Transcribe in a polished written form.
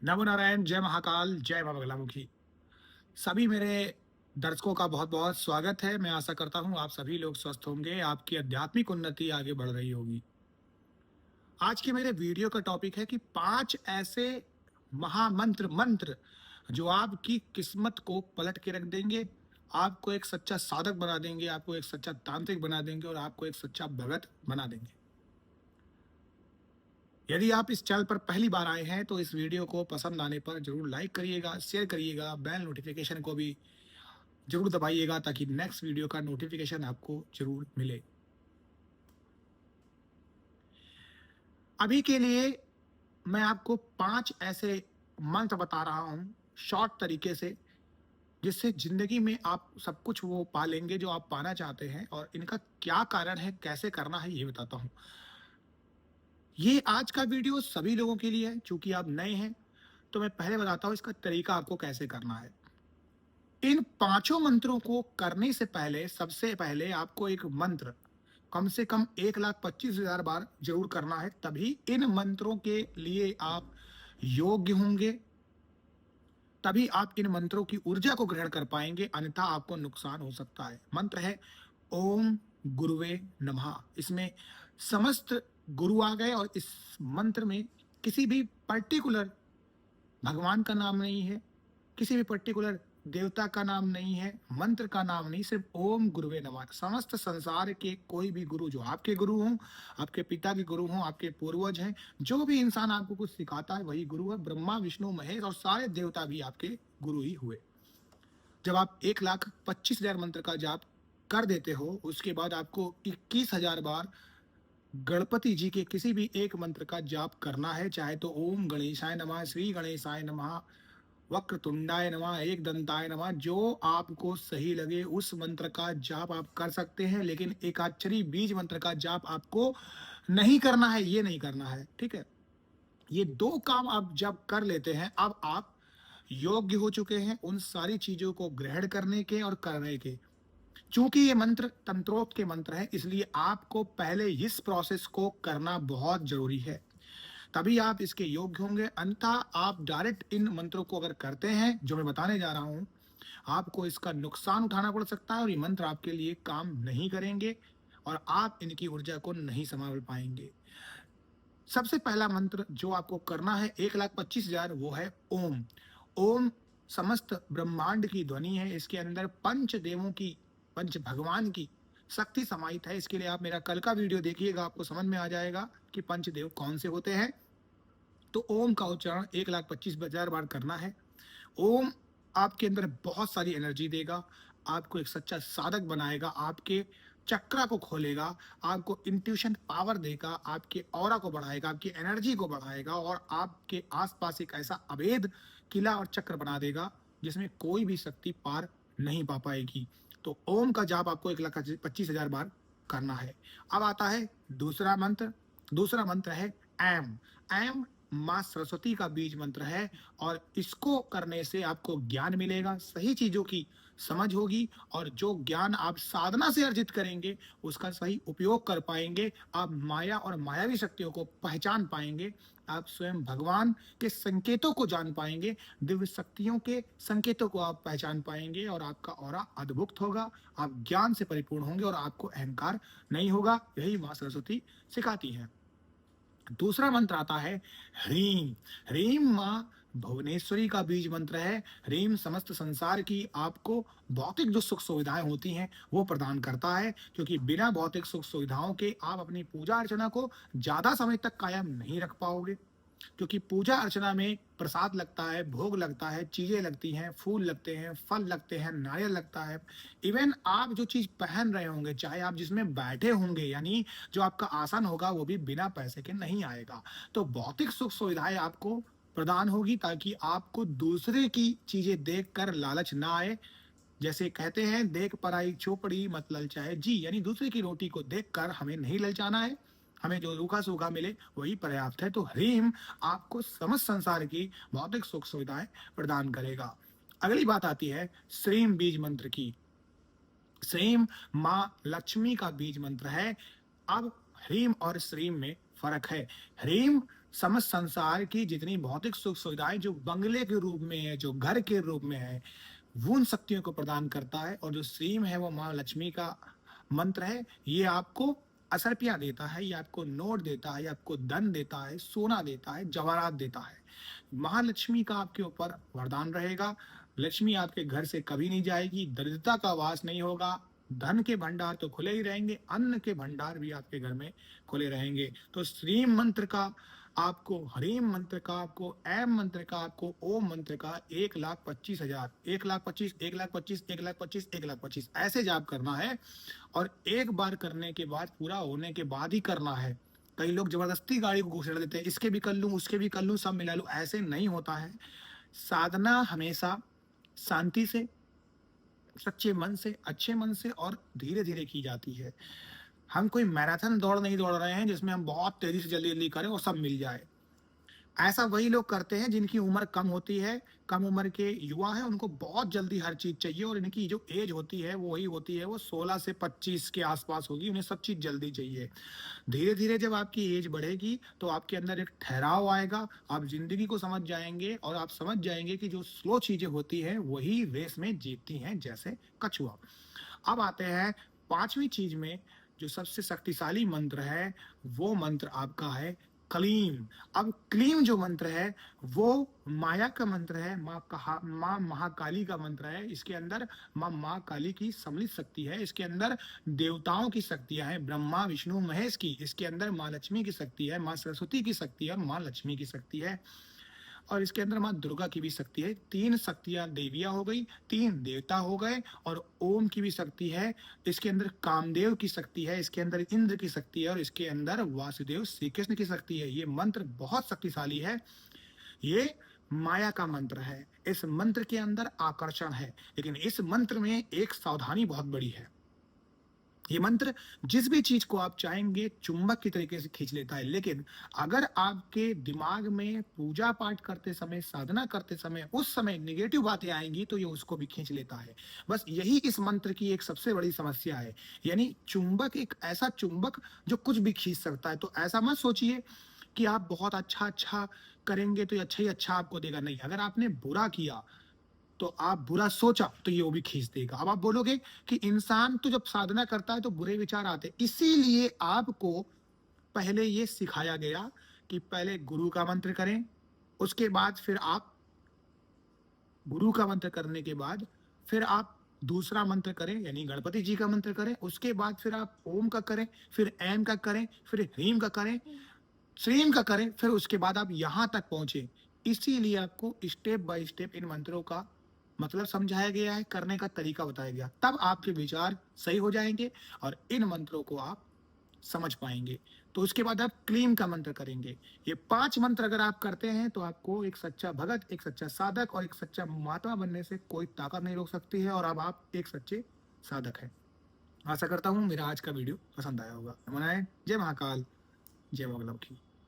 नमो नारायण, जय महाकाल, जय बाबा बगलामुखी। सभी मेरे दर्शकों का बहुत-बहुत स्वागत है। मैं आशा करता हूँ आप सभी लोग स्वस्थ होंगे, आपकी आध्यात्मिक उन्नति आगे बढ़ रही होगी। आज के मेरे वीडियो का टॉपिक है कि 5 ऐसे मंत्र जो आपकी किस्मत को पलट के रख देंगे, आपको एक सच्चा साधक बना देंगे, आपको एक सच्चा तांत्रिक बना देंगे और आपको एक सच्चा भगत बना देंगे। यदि आप इस चैनल पर पहली बार आए हैं तो इस वीडियो को पसंद आने पर जरूर लाइक करिएगा, शेयर करिएगा, बेल नोटिफिकेशन को भी जरूर दबाइएगा ताकि नेक्स्ट वीडियो का नोटिफिकेशन आपको जरूर मिले। अभी के लिए मैं आपको 5 ऐसे मंत्र बता रहा हूं शॉर्ट तरीके से, जिससे जिंदगी में आप सब कुछ वो पा लेंगे जो आप पाना चाहते हैं। और इनका क्या कारण है, कैसे करना है, ये बताता हूं। ये आज का वीडियो सभी लोगों के लिए है। चूंकि आप नए हैं तो मैं पहले बताता हूं इसका तरीका आपको कैसे करना है। इन पांचों मंत्रों को करने से पहले सबसे पहले आपको एक मंत्र कम से कम 1,25,000 बार जरूर करना है, तभी इन मंत्रों के लिए आप योग्य होंगे, तभी आप इन मंत्रों की ऊर्जा को ग्रहण कर पाएंगे, अन्यथा आपको नुकसान हो सकता है। मंत्र है ओम गुरुवे नमः। इसमें समस्त गुरु आ गए और इस मंत्र में किसी भी पर्टिकुलर भगवान का नाम नहीं है, किसी भी पर्टिकुलर देवता का नाम नहीं है, मंत्र का नाम नहीं, सिर्फ ओम गुरुवे नमः। समस्त संसार के कोई भी गुरु जो आपके गुरु हों, आपके पिता के गुरु हों, आपके पूर्वज हैं, जो भी इंसान आपको कुछ सिखाता है वही गुरु है। ब्रह्मा विष्णु महेश और सारे देवता भी आपके गुरु ही हुए। जब आप 1,25,000 मंत्र का जाप कर देते हो, उसके बाद आपको 21,000 बार गणपति जी के किसी भी एक मंत्र का जाप करना है। चाहे तो ओम गणेशाय नमः, श्री गणेशाय नमः, वक्रतुंडाय नमः, एक दंताय नमः, जो आपको सही लगे उस मंत्र का जाप आप कर सकते हैं। लेकिन एकाक्षरी बीज मंत्र का जाप आपको नहीं करना है, ये नहीं करना है, ठीक है। ये दो काम आप जब कर लेते हैं, अब आप योग्य हो चुके हैं उन सारी चीजों को ग्रहण करने के और करने के। चूंकि ये मंत्र तंत्रोक्त के मंत्र है, इसलिए आपको पहले इस प्रोसेस को करना बहुत जरूरी है, तभी आप इसके योग्य होंगे। अन्यथा आप डायरेक्ट इन मंत्रों को अगर करते हैं जो मैं बताने जा रहा हूं, आपको इसका नुकसान उठाना पड़ सकता है और ये मंत्र आपके लिए काम नहीं करेंगे और आप इनकी ऊर्जा को नहीं संभाल पाएंगे। सबसे पहला मंत्र जो आपको करना है 1,25,000, वो है ओम। ओम समस्त ब्रह्मांड की ध्वनि है। इसके अंदर पंच देवों की, पंच भगवान की शक्ति समाहित है। इसके लिए आप मेरा कल का वीडियो देखिएगा, आपको समझ में आ जाएगा कि पंचदेव कौन से होते हैं। तो ओम का उच्चारण 1,25,000 बार करना है। ओम आपके अंदर बहुत सारी एनर्जी देगा, आपको एक सच्चा साधक बनाएगा, आपके चक्रा को खोलेगा, आपको इंट्यूशन पावर देगा, आपके ऑरा को बढ़ाएगा, आपकी एनर्जी को बढ़ाएगा और आपके आसपास एक ऐसा अभेद किला और चक्र बना देगा जिसमें कोई भी शक्ति पार नहीं पा पाएगी। तो ओम का जाप आपको 1,25,000 बार करना है। अब आता है दूसरा मंत्र। दूसरा मंत्र है एम। एम माँ सरस्वती का बीज मंत्र है और इसको करने से आपको ज्ञान मिलेगा, सही चीजों की समझ होगी और जो ज्ञान आप साधना से अर्जित करेंगे उसका सही उपयोग कर पाएंगे। आप माया और मायावी शक्तियों को पहचान पाएंगे, आप स्वयं भगवान के संकेतों को जान पाएंगे, दिव्य शक्तियों के संकेतों को आप पहचान पाएंगे और आपका ऑरा अद्भुत होगा। आप ज्ञान से परिपूर्ण होंगे और आपको अहंकार नहीं होगा। यही माँ सरस्वती सिखाती है। दूसरा मंत्र आता है ह्रीम। ह्रीम माँ भुवनेश्वरी का बीज मंत्र है। ह्रीम समस्त संसार की आपको भौतिक जो सुख सुविधाएं होती हैं वो प्रदान करता है, क्योंकि बिना भौतिक सुख सुविधाओं के आप अपनी पूजा अर्चना को ज्यादा समय तक कायम नहीं रख पाओगे। क्योंकि पूजा अर्चना में प्रसाद लगता है, भोग लगता है, चीजें लगती हैं, फूल लगते हैं, फल लगते हैं, नारियल लगता है। इवन आप जो चीज पहन रहे होंगे, चाहे आप जिसमें बैठे होंगे, यानी जो आपका आसन होगा वो भी बिना पैसे के नहीं आएगा। तो भौतिक सुख सुविधाएं आपको प्रदान होगी ताकि आपको दूसरे की चीजें देखकर लालच ना आए। जैसे कहते हैं, देख पराई चोपड़ी मत ललचाए जी, यानी दूसरे की रोटी को देखकर हमें नहीं ललचाना है, हमें जो रूखा सूखा मिले वही पर्याप्त है। तो ह्रीम आपको समस्त संसार की भौतिक सुख सुविधाएं प्रदान करेगा। अगली बात आती है श्रीम बीज मंत्र की। श्रीम माँ लक्ष्मी का बीज मंत्र है। अब ह्रीम और श्रीम में फर्क है। ह्रीम समस्त संसार की जितनी भौतिक सुख सुविधाएं जो बंगले के रूप में है, जो घर के रूप में है, वो उन शक्तियों को प्रदान करता है। और जो श्रीम है वो माँ लक्ष्मी का मंत्र है। ये आपको असरपिया देता है, ये आपको नोट देता है, ये आपको धन देता है, सोना देता है, जवाहरात देता है। महालक्ष्मी का आपके ऊपर वरदान रहेगा। लक्ष्मी आपके घर से कभी नहीं जाएगी, दरिद्रता का वास नहीं होगा, धन के भंडार तो खुले ही रहेंगे, अन्न के भंडार भी आपके घर में खुले रहेंगे। तो श्रीम मंत्र का आपको, हरीम मंत्र का आपको, एम मंत्र का आपको, ओम मंत्र का 1,25,000, 1,25,000, 1,25,000, 1,25,000, 1,25,000 ऐसे जाप करना है। और एक बार करने के बाद, पूरा होने के बाद ही करना है। कई लोग जबरदस्ती गाड़ी को घुसेड़ देते हैं, इसके भी कर लूं, उसके भी कर लूं, सब मिला लूं, ऐसे नहीं होता है। साधना हमेशा शांति से, सच्चे मन से, अच्छे मन से और धीरे धीरे की जाती है। हम कोई मैराथन दौड़ नहीं दौड़ रहे हैं जिसमें हम बहुत तेजी से जल्दी जल्दी करें और सब मिल जाए। ऐसा वही लोग करते हैं जिनकी उम्र कम होती है, कम उम्र के युवा हैं, उनको बहुत जल्दी हर चीज चाहिए। और इनकी जो एज होती है वो वही होती है, वो 16 से 25 के आसपास होगी, उन्हें सब चीज जल्दी चाहिए। धीरे धीरे जब आपकी एज बढ़ेगी तो आपके अंदर एक ठहराव आएगा, आप जिंदगी को समझ जाएंगे और आप समझ जाएंगे कि जो स्लो चीजें होती हैं वही रेस में जीतती हैं, जैसे कछुआ। अब आते हैं पांचवी चीज में, जो सबसे शक्तिशाली मंत्र है, वो मंत्र आपका है क्लीम। अब क्लीम जो मंत्र है वो माया का मंत्र है, माँ महाकाली का मंत्र है। इसके अंदर माँ काली की सम्मिलित शक्ति है, इसके अंदर देवताओं की शक्तियां हैं, ब्रह्मा विष्णु महेश की। इसके अंदर माँ लक्ष्मी की शक्ति है, माँ सरस्वती की शक्ति है और माँ लक्ष्मी की शक्ति है। और इसके अंदर माँ दुर्गा की भी शक्ति है। तीन शक्तियां देवियां हो गई, तीन देवता हो गए, और ओम की भी शक्ति है। इसके अंदर कामदेव की शक्ति है, इसके अंदर इंद्र की शक्ति है और इसके अंदर वासुदेव श्री कृष्ण की शक्ति है। ये मंत्र बहुत शक्तिशाली है। ये माया का मंत्र है। इस मंत्र के अंदर आकर्षण है, लेकिन इस मंत्र में एक सावधानी बहुत बड़ी है। ये मंत्र जिस भी चीज को आप चाहेंगे चुंबक की तरीके से खींच लेता है। लेकिन अगर आपके दिमाग में पूजा पाठ करते समय, साधना करते समय, उस समय निगेटिव बातें आएंगी तो ये उसको भी खींच लेता है। बस यही इस मंत्र की एक सबसे बड़ी समस्या है। यानी चुंबक एक ऐसा चुंबक जो कुछ भी खींच सकता है। तो ऐसा मत सोचिए कि आप बहुत अच्छा अच्छा करेंगे तो ये अच्छा ही अच्छा आपको देगा। नहीं, अगर आपने बुरा किया तो आप बुरा सोचा तो ये वो भी खींच देगा। अब आप बोलोगे कि इंसान तो जब साधना करता है तो बुरे विचार आते हैं, इसीलिए आपको पहले ये सिखाया गया कि पहले गुरु का मंत्र करें, उसके बाद फिर आप, गुरु का मंत्र करने के बाद फिर आप दूसरा मंत्र करें, यानी गणपति जी का मंत्र करें, उसके बाद फिर आप ओम का करें, फिर एम का करें, फिर ह्रीम का करें, श्रीम का करें, फिर उसके बाद आप यहां तक पहुंचे। इसीलिए आपको स्टेप बाय स्टेप इन मंत्रों का मतलब समझाया गया है, करने का तरीका बताया गया, तब आपके विचार सही हो जाएंगे और इन मंत्रों को आप समझ पाएंगे। तो उसके बाद आप क्लीम का मंत्र करेंगे। ये 5 मंत्र अगर आप करते हैं तो आपको एक सच्चा भगत, एक सच्चा साधक और एक सच्चा महात्मा बनने से कोई ताकत नहीं रोक सकती है, और अब आप एक सच्चे साधक हैं। आशा करता हूँ मेरा आज का वीडियो पसंद आया होगा। मनाएं, जय महाकाल, जय मंगलम की।